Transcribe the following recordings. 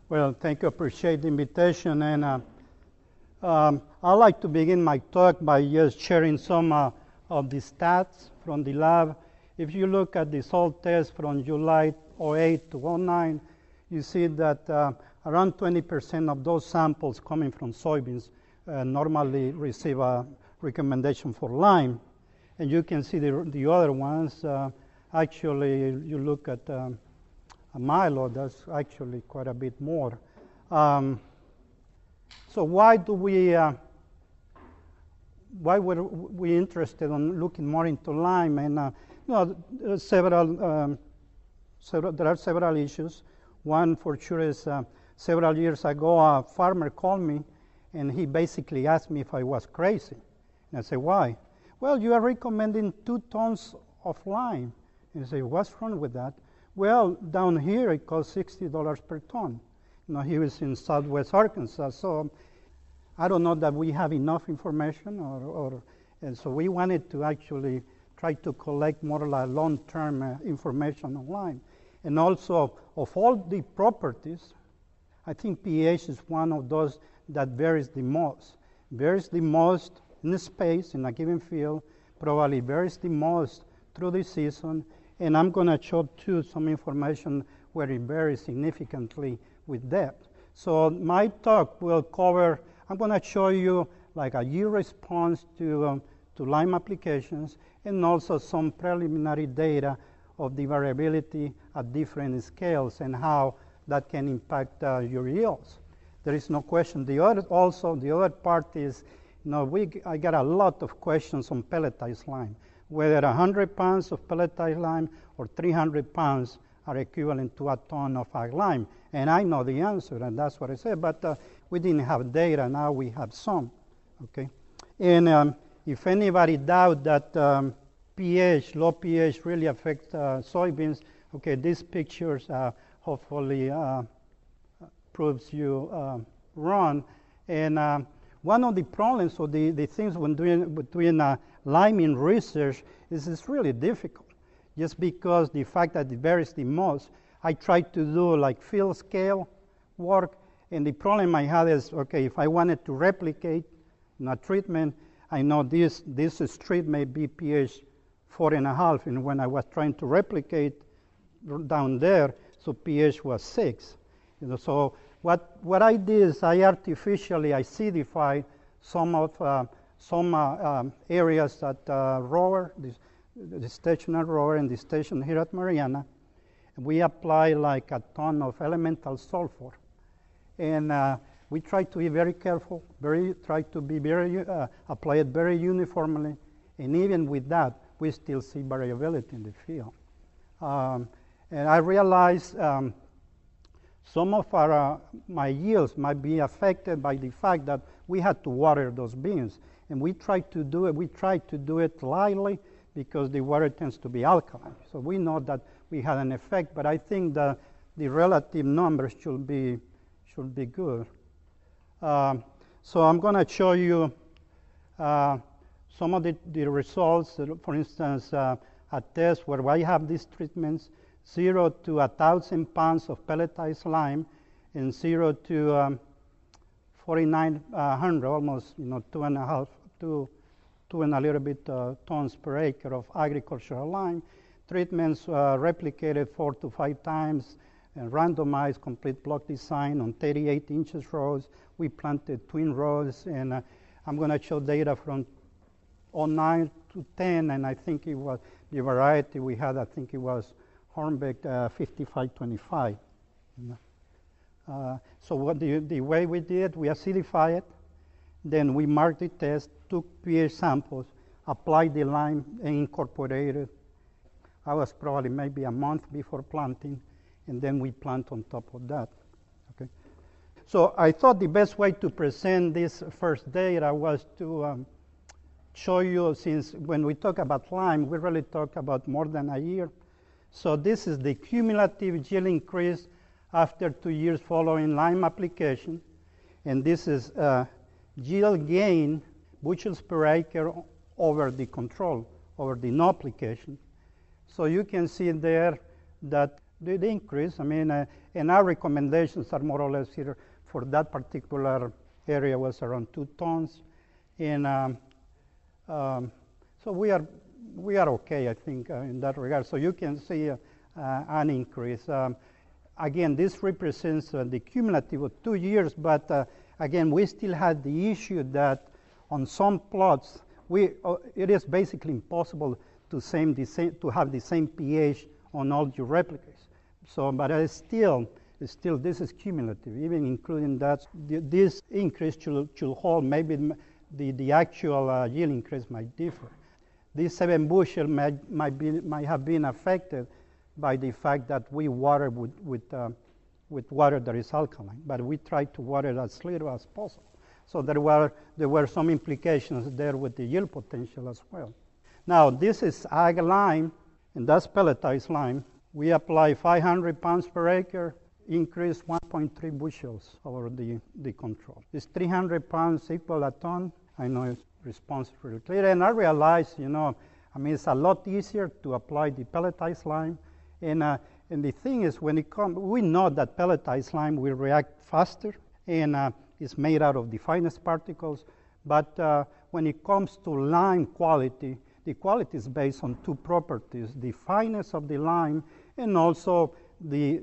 Well, thank you. Appreciate the invitation. And I'd like to begin my talk by just sharing some of the stats from the lab. If you look at the soil test from July 08 to 09, you see that around 20% of those samples coming from soybeans normally receive a recommendation for lime. And you can see the other ones. Actually, you look at milo, that's actually quite a bit more. So why were we interested in looking more into lime? And there are several issues. One for sure is several years ago, a farmer called me and he basically asked me if I was crazy. And I said, why? Well, you are recommending 2 tons of lime. And I said, what's wrong with that? Well, down here it costs $60 per ton. He was in southwest Arkansas, so I don't know that we have enough information, and so we wanted to actually try to collect more like long-term information on lime. And also, of all the properties, I think pH is one of those that varies the most. Varies the most in space, in a given field, probably varies the most through the season, and I'm going to show too some information where it varies significantly with depth. So my talk will cover, I'm going to show you like a yield response to lime applications and also some preliminary data of the variability at different scales and how that can impact your yields. There is no question. The other part is, I got a lot of questions on pelletized lime, whether 100 pounds of pelletized lime or 300 pounds are equivalent to a ton of ag lime. And I know the answer, and that's what I said, but we didn't have data. Now we have some, okay? And if anybody doubt that low pH really affects soybeans, okay, these pictures hopefully proves you wrong. And one of the problems or the things when doing liming research is it's really difficult, just because the fact that it varies the most. I tried to do like field scale work, and the problem I had is, okay, if I wanted to replicate a treatment, I know this street may be pH 4.5, and when I was trying to replicate down there, so pH was 6. So what I did is I artificially acidified some areas at rower, the stationary rower and the station here at Mariana. We apply like a ton of elemental sulfur, and we try to be very careful. Apply it very uniformly, and even with that, we still see variability in the field. And I realized some of my yields might be affected by the fact that we had to water those beans, and we tried to do it lightly because the water tends to be alkaline. So we know that we had an effect, but I think that the relative numbers should be good. So I'm going to show you some of the results. For instance, a test where I have these treatments, 0 to 1,000 pounds of pelletized lime, and 0 to 4,900, almost 2 and a little bit tons per acre of agricultural lime. Treatments replicated 4 to 5 times, and randomized complete block design on 38 inches rows. We planted twin rows, and I'm going to show data from 09 to 10, and I think it was the variety we had, I think it was Hornbeck 5525. So what the way we did, we acidify it, then we marked the test, took pH samples, applied the lime, and incorporated. I was probably maybe a month before planting, and then we plant on top of that. Okay. So I thought the best way to present this first data was to show you, since when we talk about lime, we really talk about more than a year. So this is the cumulative yield increase after 2 years following lime application, and this is yield gain, bushels per acre over the control, over the no application. So you can see there that the increase. I mean, and our recommendations are more or less here for that particular area was around 2 tons. And so we are okay, I think, in that regard. So you can see an increase. Again, this represents the cumulative of 2 years, but again, we still had the issue that on some plots, it is basically impossible to have the same pH on all your replicas. So, but still, this is cumulative, even including that. This increase should hold. Maybe the actual yield increase might differ. This 7 bushel might have been affected by the fact that we water with water that is alkaline, but we try to water as little as possible. So there were some implications there with the yield potential as well. Now this is ag lime, and that's pelletized lime. We apply 500 pounds per acre, increase 1.3 bushels over the control. Is 300 pounds equal a ton? I know it's response pretty clear, and I realize, it's a lot easier to apply the pelletized lime. And the thing is, when it comes, we know that pelletized lime will react faster, and it's made out of the finest particles. But when it comes to lime quality, the quality is based on 2 properties: the fineness of the lime, and also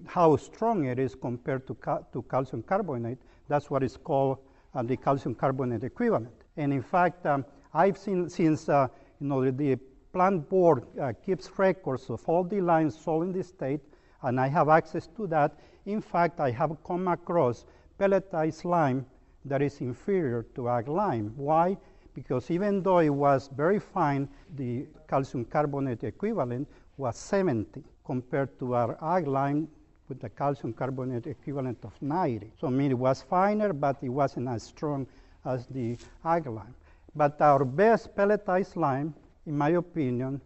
how strong it is compared to calcium carbonate. That's what is called the calcium carbonate equivalent. And in fact, I've seen, since the plant board keeps records of all the limes sold in the state, and I have access to that. In fact, I have come across pelletized lime that is inferior to ag lime. Why? Because even though it was very fine, the calcium carbonate equivalent was 70 compared to our ag lime with the calcium carbonate equivalent of 90. So I mean, it was finer, but it wasn't as strong as the ag lime. But our best pelletized lime, in my opinion,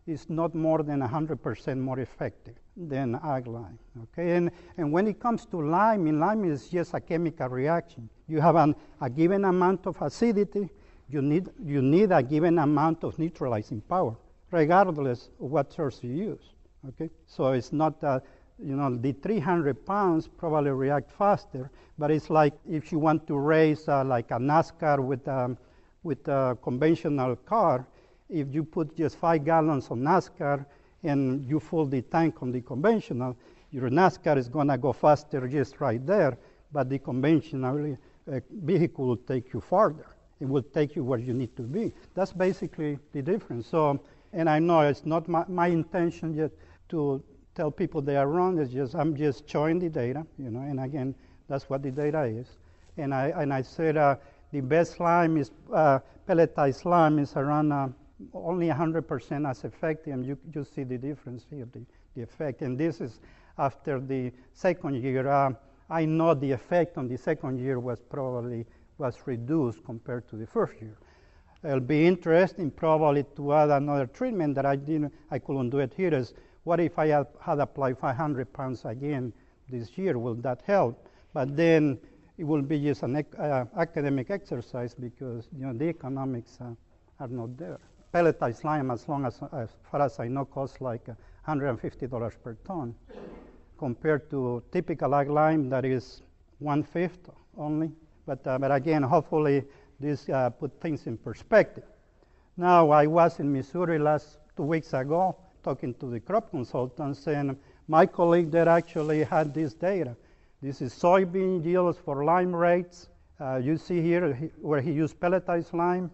is not more than 100% more effective than ag lime. Okay, and when it comes to lime, lime is just a chemical reaction. You have a given amount of acidity. You need a given amount of neutralizing power, regardless of what source you use. Okay, so it's not the 300 pounds probably react faster, but it's like if you want to race like a NASCAR with a conventional car. If you put just 5 gallons on NASCAR and you fill the tank on the conventional, your NASCAR is going to go faster just right there, but the conventional vehicle will take you farther. It will take you where you need to be. That's basically the difference. So, and I know it's not my intention yet to tell people they are wrong. It's just I'm just showing the data, and again, that's what the data is. And I said the best lime is pelletized lime is around only 100% as effective, and you see the difference here, the effect. And this is after the second year. I know the effect on the second year was reduced compared to the first year. It'll be interesting probably to add another treatment that I couldn't do it here. Is what if I had applied 500 pounds again this year? Will that help? But then it will be just an academic exercise because the economics are not there. Pelletized lime, as far as I know, costs like $150 per ton, compared to typical ag lime that is 1/5 only. But again, hopefully this put things in perspective. Now, I was in Missouri 2 weeks ago talking to the crop consultants, and my colleague there actually had this data. This is soybean yields for lime rates. You see here where he used pelletized lime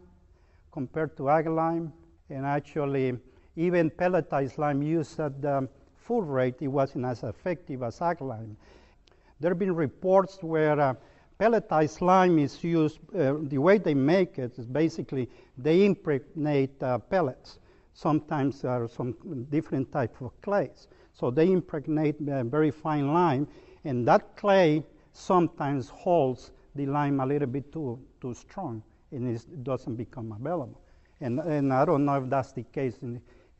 compared to ag lime, and actually even pelletized lime used at the full rate, it wasn't as effective as ag lime. There have been reports where pelletized lime is used, the way they make it is basically they impregnate pellets. Sometimes there are some different types of clays. So they impregnate very fine lime, and that clay sometimes holds the lime a little bit too strong, and it doesn't become available. And I don't know if that's the case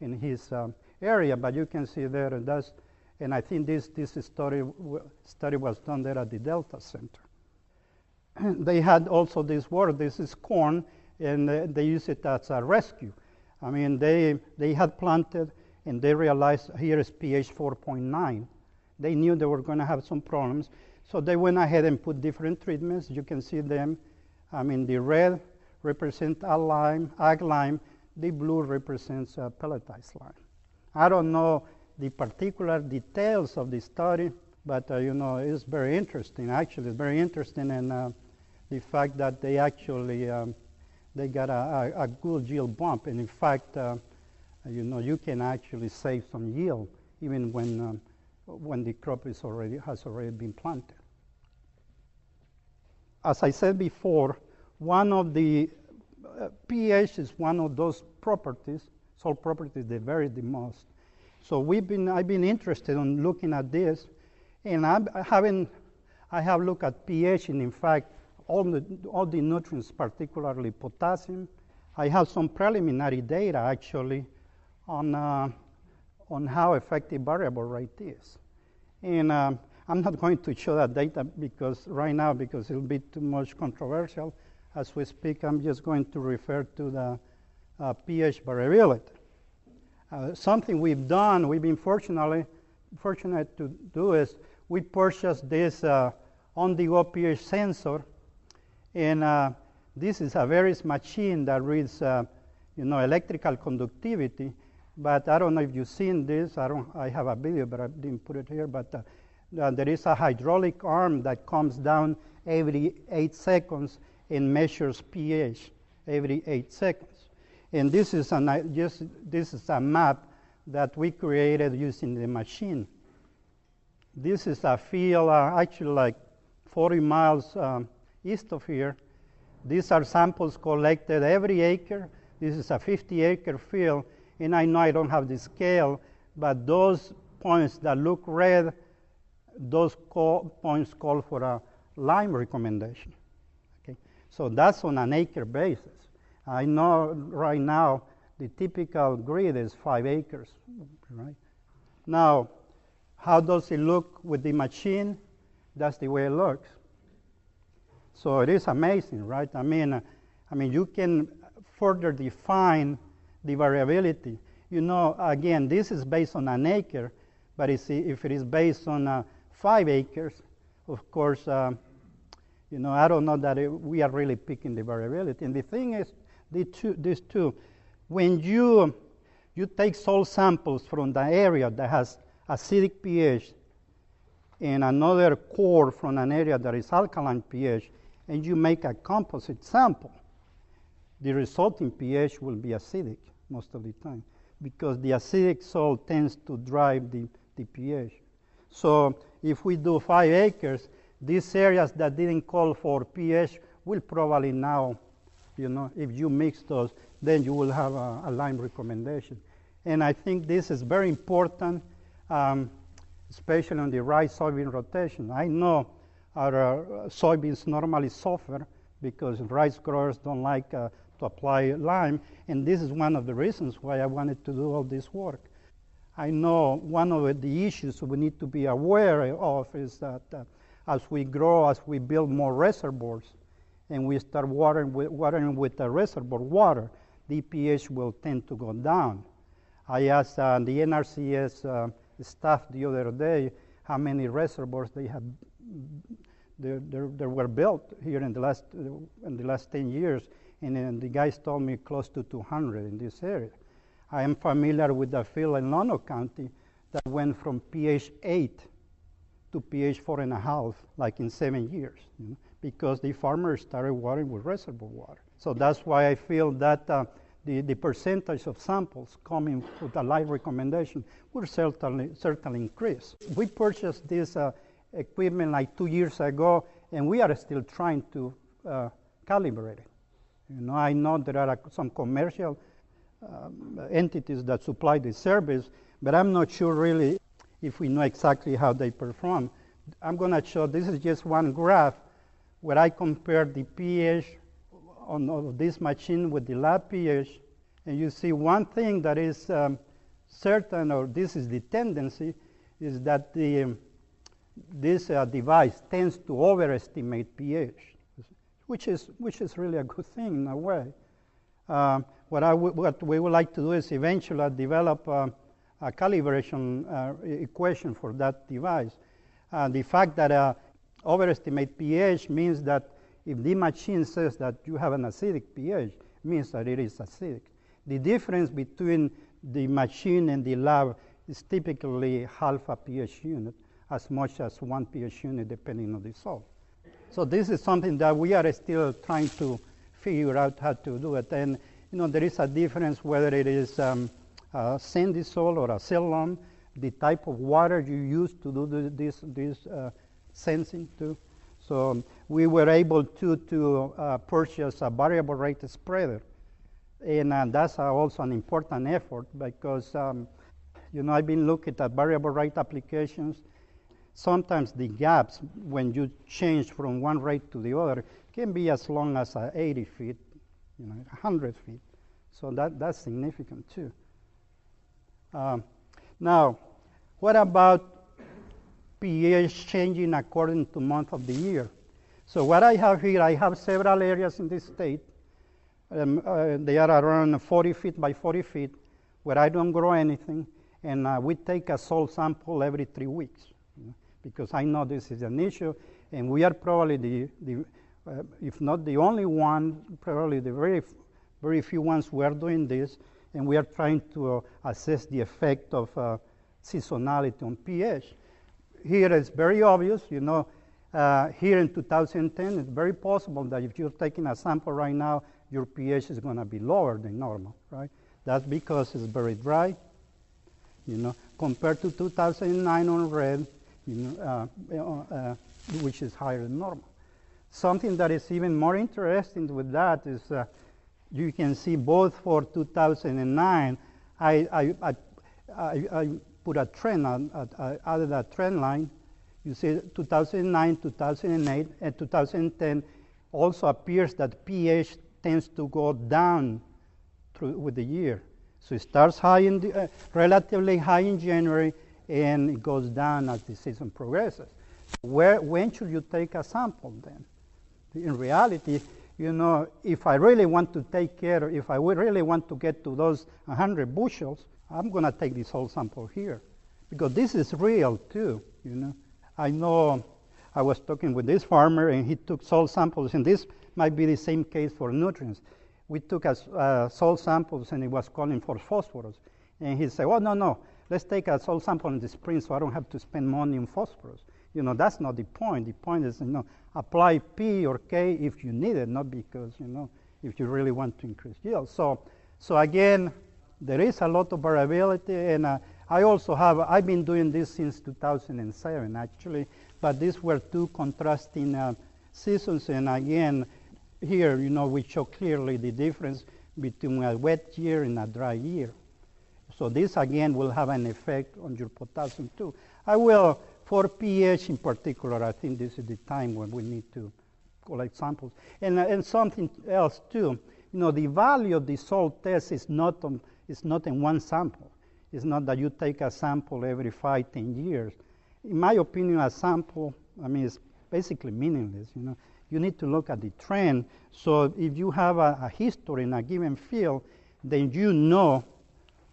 in his area, but you can see there it does. And I think this study was done there at the Delta Center. They had also this word. This is corn, and they use it as a rescue. I mean, they had planted, and they realized here is pH 4.9. They knew they were going to have some problems, so they went ahead and put different treatments. You can see them. I mean, the red represents ag lime. The blue represents pelletized lime. I don't know the particular details of the study, but it's very interesting. Actually, it's very interesting, and the fact that they actually they got a good yield bump, and in fact, you can actually save some yield even when the crop has already been planted. As I said before, one of the pH is one of those properties, soil properties that vary the most. So I've been interested in looking at this, and I have looked at pH, and in fact, all the nutrients, particularly potassium. I have some preliminary data actually on how effective variable rate is, and I'm not going to show that data because it'll be too much controversial. As we speak, I'm just going to refer to the pH variability. Something we've done, we've been fortunate to do is we purchased this on-the-go pH sensor, and this is a various machine that reads, electrical conductivity. But I don't know if you've seen this. I have a video, but I didn't put it here. But there is a hydraulic arm that comes down every 8 seconds and measures pH every 8 seconds. And this is a map that we created using the machine. This is a field actually like 40 miles east of here. These are samples collected every acre. This is a 50-acre field, and I know I don't have the scale, but those points that look red, those points call for a lime recommendation. Okay, so that's on an acre basis. I know right now the typical grid is 5 acres, right? Now, how does it look with the machine? That's the way it looks. So it is amazing, right? I mean, you can further define the variability. Again, this is based on an acre, but if it is based on 5 acres, of course, I don't know that we are really picking the variability. And the thing is, these two, when you take soil samples from the area that has acidic pH and another core from an area that is alkaline pH, and you make a composite sample, the resulting pH will be acidic most of the time, because the acidic soil tends to drive the pH. So if we do 5 acres, these areas that didn't call for pH will probably now, if you mix those, then you will have a lime recommendation. And I think this is very important, especially on the rice soybean rotation. I know our soybeans normally suffer because rice growers don't like to apply lime, and this is one of the reasons why I wanted to do all this work. I know one of the issues we need to be aware of is that as we grow, as we build more reservoirs, and we start watering with the reservoir water, the pH will tend to go down. I asked the NRCS staff the other day how many reservoirs there were built here in the last 10 years, and the guys told me close to 200 in this area. I am familiar with the field in Lono County that went from pH 8 to pH 4.5, like in 7 years, because the farmers started watering with reservoir water. So that's why I feel that the percentage of samples coming with a lime recommendation will certainly increase. We purchased this equipment like 2 years ago, and we are still trying to calibrate it. I know there are some commercial entities that supply the service, but I'm not sure really if we know exactly how they perform. I'm going to show, this is just one graph where I compare the pH on this machine with the lab pH, and you see one thing that is certain, or this is the tendency, is that this device tends to overestimate pH, which is really a good thing in a way. What we would like to do is eventually develop calibration equation for that device. The fact that overestimate pH means that if the machine says that you have an acidic pH, means that it is acidic. The difference between the machine and the lab is typically half a pH unit, as much as 1 pH unit depending on the salt. So this is something that we are still trying to figure out how to do it. And there is a difference whether it is sandy soil or a sill loam, the type of water you use to do this sensing too. So we were able to purchase a variable rate spreader. And that's also an important effort because, I've been looking at variable rate applications. Sometimes the gaps, when you change from one rate to the other, can be as long as 80 feet, 100 feet. So that's significant too. Now, what about pH changing according to month of the year? So what I have here, I have several areas in this state. They are around 40 feet by 40 feet where I don't grow anything, and we take a soil sample every 3 weeks, because I know this is an issue, and we are probably if not the only one, probably the very few ones who are doing this, and we are trying to assess the effect of seasonality on pH. Here it's very obvious, here in 2010, it's very possible that if you're taking a sample right now, your pH is going to be lower than normal, right? That's because it's very dry, compared to 2009 on red, which is higher than normal. Something that is even more interesting with that is you can see both for 2009, I put a trend, I added a trend line. You see 2009, 2008, and 2010 also appears that pH tends to go down with the year. So it starts high relatively high in January, and it goes down as the season progresses. When should you take a sample then? In reality, if I really want to take care, if I really want to get to those 100 bushels, I'm going to take this whole sample here, because this is real too. I know I was talking with this farmer, and he took soil samples, and this might be the same case for nutrients. We took soil samples, and it was calling for phosphorus, and he said, "Oh no, let's take a soil sample in the spring, so I don't have to spend money on phosphorus." That's not the point. The point is, apply P or K if you need it, not because, if you really want to increase yield. So again, there is a lot of variability, and I've been doing this since 2007, actually, but these were two contrasting seasons, and again, here, we show clearly the difference between a wet year and a dry year. So this, again, will have an effect on your potassium, too. For pH in particular, I think this is the time when we need to collect samples. And something else, too. The value of the salt test is not in one sample. It's not that you take a sample every 5-10 years. In my opinion, a sample, is basically meaningless. You need to look at the trend. So if you have a history in a given field, then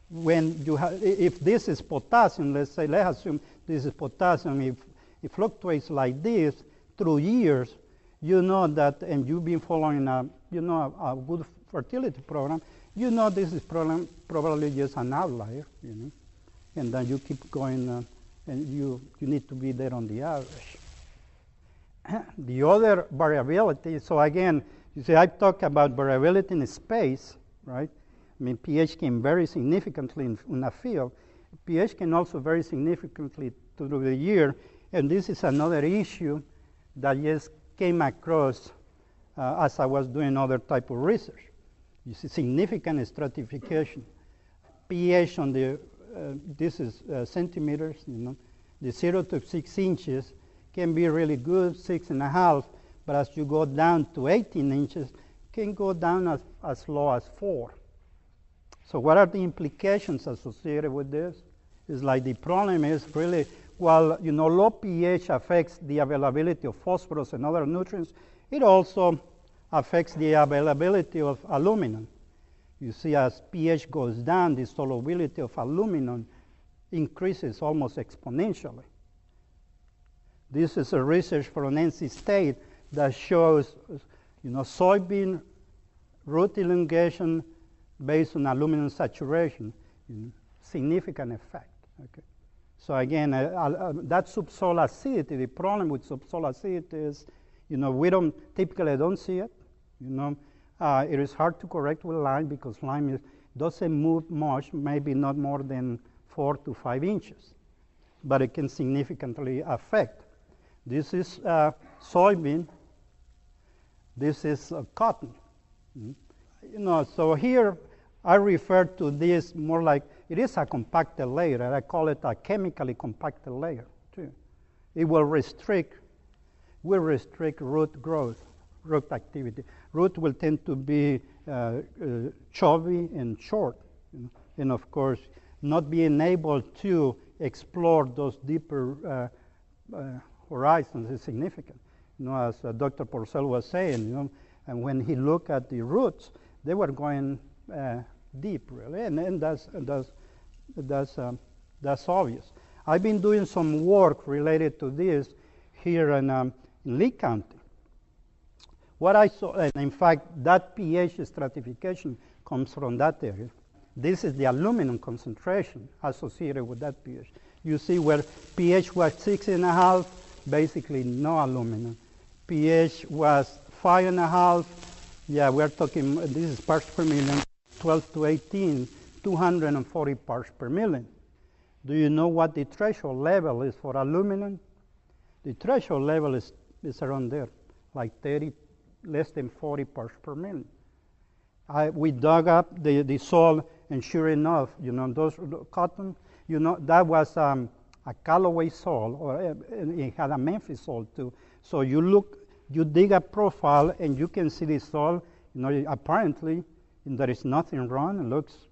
when you have, if this is potassium, let's assume this is potassium, if it fluctuates like this through years, that, and you've been following a good fertility program, this is probably just an outlier, and then you keep going, and you need to be there on the average. The other variability, so again, you see, I've talked about variability in space, right? pH can vary significantly in a field. pH can also vary significantly through the year, and this is another issue that just came across as I was doing other type of research. You see significant stratification. pH on this is centimeters, the 0 to 6 inches can be really good, 6.5, but as you go down to 18 inches, can go down as low as 4. So what are the implications associated with this? It's like the problem is really, while low pH affects the availability of phosphorus and other nutrients, it also affects the availability of aluminum. You see, as pH goes down, the solubility of aluminum increases almost exponentially. This is a research from NC State that shows, soybean root elongation based on aluminum saturation, significant effect. Okay. So again, that subsoil acidity, the problem with subsoil acidity is, we typically don't see it. It is hard to correct with lime because lime doesn't move much, maybe not more than 4 to 5 inches, but it can significantly affect. This is soybean. This is cotton. So here I refer to this more like it is a compacted layer. I call it a chemically compacted layer too. It will restrict root growth, root activity. Root will tend to be chubby and short, and of course, not being able to explore those deeper horizons is significant. As Dr. Porcel was saying, and when he looked at the roots, they were going deep, really, and that's obvious. I've been doing some work related to this here in Lee County. What I saw, and in fact, that pH stratification comes from that area. This is the aluminum concentration associated with that pH. You see where pH was 6.5, basically no aluminum. pH was 5.5. Yeah, we're talking, this is parts per million, 12 to 18, 240 parts per million. Do you know what the threshold level is for aluminum? The threshold level is around there, like 30, less than 40 parts per million. We dug up the soil, and sure enough, those cotton, that was a Callaway soil, or it had a Memphis soil too. So you dig a profile, and you can see the soil. Apparently, there is nothing wrong. It looks,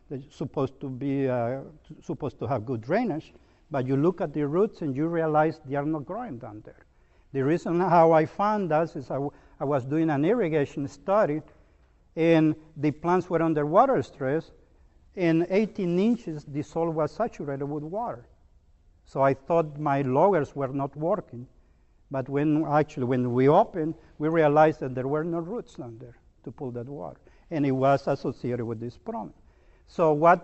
it's supposed to have good drainage. But you look at the roots, and you realize they are not growing down there. The reason how I found that is I was doing an irrigation study, and the plants were under water stress. In 18 inches, the soil was saturated with water. So I thought my lowers were not working. But when we opened, we realized that there were no roots down there to pull that water. And it was associated with this problem. So one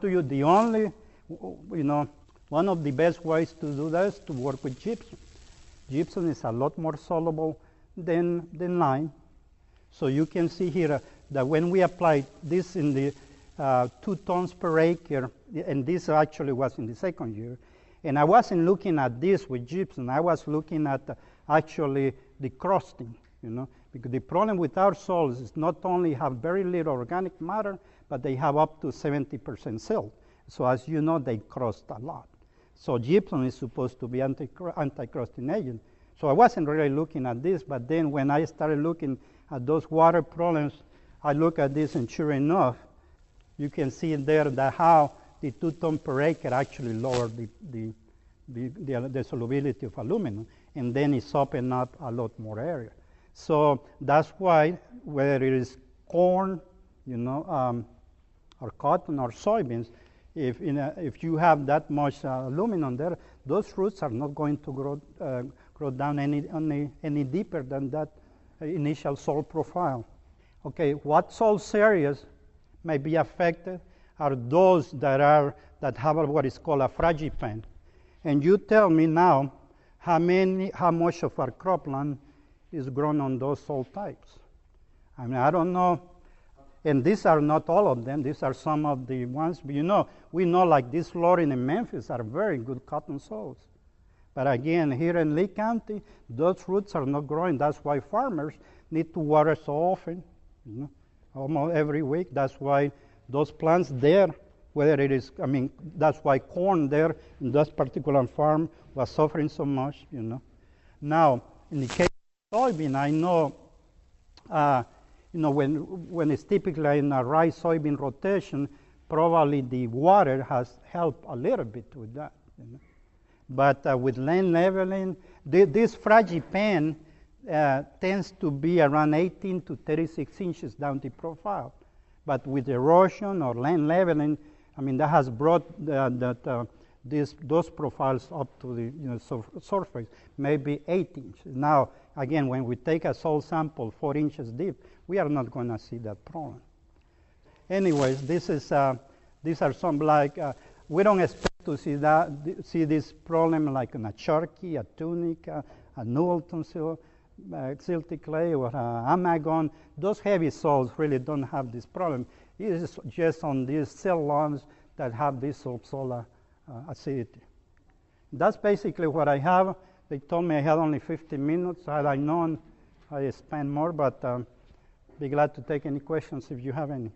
of the best ways to do that is to work with gypsum. Gypsum is a lot more soluble than lime. So you can see here that when we applied this in the 2 tons per acre, and this actually was in the second year, and I wasn't looking at this with gypsum, I was looking at actually the crusting, because the problem with our soils is not only have very little organic matter, but they have up to 70% silt. So as you know, they crust a lot. So gypsum is supposed to be anti-crusting agent. So I wasn't really looking at this, but then when I started looking at those water problems, I look at this, and sure enough, you can see there that how the 2 tons per acre actually lowered the solubility of aluminum, and then it's opened up a lot more area. So that's why whether it is corn, or cotton or soybeans, if you have that much aluminum there, those roots are not going to grow down any deeper than that initial soil profile. Okay, what soil areas may be affected are those that have what is called a fragipan. And you tell me now how much of our cropland is grown on those soil types. I mean, I don't know. And these are not all of them. These are some of the ones. But we know like this Loring and Memphis are very good cotton soils. But again, here in Lee County, those roots are not growing. That's why farmers need to water so often, almost every week. That's why those plants there, that's why corn there in that particular farm was suffering so much, Now, in the case of soybean, I know, when it's typically in a rice soybean rotation, probably the water has helped a little bit with that. But with land leveling, this fragipan tends to be around 18 to 36 inches down the profile. But with erosion or land leveling, that has brought those profiles up to the surface, maybe 8 inches. Now, again, when we take a soil sample 4 inches deep, we are not going to see that problem. Anyways, these are some we don't expect to see this problem like in a Cherokee, a Tunica, a Newellton silty clay, or Amagon. Those heavy soils really don't have this problem. It is just on these cell lawns that have this subsoil acidity. That's basically what I have. They told me I had only 15 minutes. Had I known, I spent more, but be glad to take any questions if you have any.